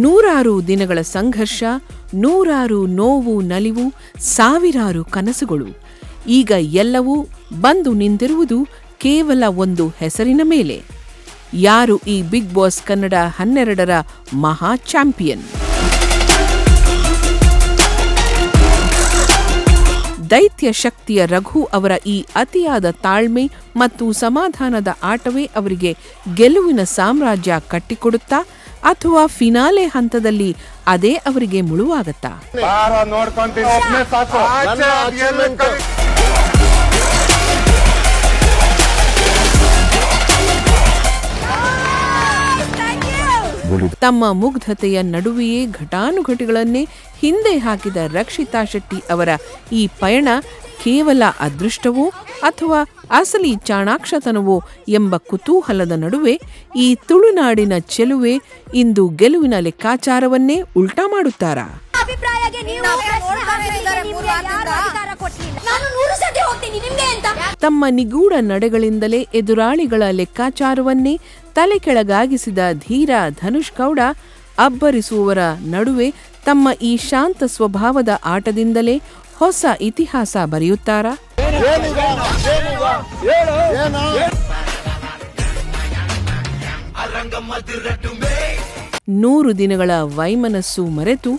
ನೂರಾರು ದಿನಗಳ ಸಂಘರ್ಷ, ನೂರಾರು ನೋವು ನಲಿವು, ಸಾವಿರಾರು ಕನಸುಗಳು. ಈಗ ಎಲ್ಲವೂ ಬಂದು ನಿಂತಿರುವುದು ಕೇವಲ ಒಂದು ಹೆಸರಿನ ಮೇಲೆ. ಯಾರು ಈ ಬಿಗ್ ಬಾಸ್ ಕನ್ನಡ 12ರ ಮಹಾ ಚಾಂಪಿಯನ್? ದೈತ್ಯ ಶಕ್ತಿಯ ರಘು ಅವರ ಈ ಅತಿಯಾದ ತಾಳ್ಮೆ ಮತ್ತು ಸಮಾಧಾನದ ಆಟವೇ ಅವರಿಗೆ ಗೆಲುವಿನ ಸಾಮ್ರಾಜ್ಯ ಕಟ್ಟಿಕೊಡುತ್ತಾ ಅಥವಾ ಫಿನಾಲೆ ಹಂತದಲ್ಲಿ ಅದೇ ಅವರಿಗೆ ಮುಳುವಾಗತ್ತಾ? ತಮ್ಮ ಮುಗ್ಧತೆಯ ನಡುವೆಯೇ ಘಟಾನುಘಟಿಗಳನ್ನೇ ಹಿಂದೆ ಹಾಕಿದ ರಕ್ಷಿತಾ ಶೆಟ್ಟಿ ಅವರ ಈ ಪಯಣ ಕೇವಲ ಅದೃಷ್ಟವೋ ಅಥವಾ ಅಸಲಿ ಚಾಣಾಕ್ಷತನವೋ ಎಂಬ ಕುತೂಹಲದ ನಡುವೆ ಈ ತುಳುನಾಡಿನ ಚೆಲುವೆ ಇಂದು ಗೆಲುವಿನ ಲೆಕ್ಕಾಚಾರವನ್ನೇ ಉಲ್ಟಾ ಮಾಡುತ್ತಾರಾ? ತಮ್ಮ ನಿಗೂಢ ನಡೆಗಳಿಂದಲೇ ಎದುರಾಳಿಗಳ ಲೆಕ್ಕಾಚಾರವನ್ನೇ ತಲೆ ಕೆಳಗಾಗಿಸಿದ ಧೀರ ಧನುಷ್ ಗೌಡ ಅಬ್ಬರಿಸುವವರ ನಡುವೆ ತಮ್ಮ ಈ ಶಾಂತ ಸ್ವಭಾವದ ಆಟದಿಂದಲೇ ಹೊಸ ಇತಿಹಾಸ ಬರೆಯುತ್ತಾರಾ? 100 ದಿನಗಳ ವೈಮನಸ್ಸು ಮರೆತು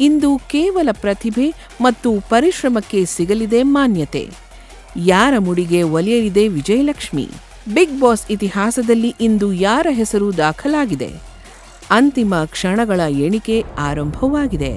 ಇಂದು ಕೇವಲ ಪ್ರತಿಭೆ ಮತ್ತು ಪರಿಶ್ರಮಕ್ಕೆ ಸಿಗಲಿದೆ ಮಾನ್ಯತೆ. ಯಾರ ಮುಡಿಗೆ ಒಲಿಯಲಿದೆ ವಿಜಯಲಕ್ಷ್ಮಿ? ಬಿಗ್ ಬಾಸ್ ಇತಿಹಾಸದಲ್ಲಿ ಇಂದು ಯಾರ ಹೆಸರು ದಾಖಲಾಗಿದೆ? ಅಂತಿಮ ಕ್ಷಣಗಳ ಎಣಿಕೆ ಆರಂಭವಾಗಿದೆ.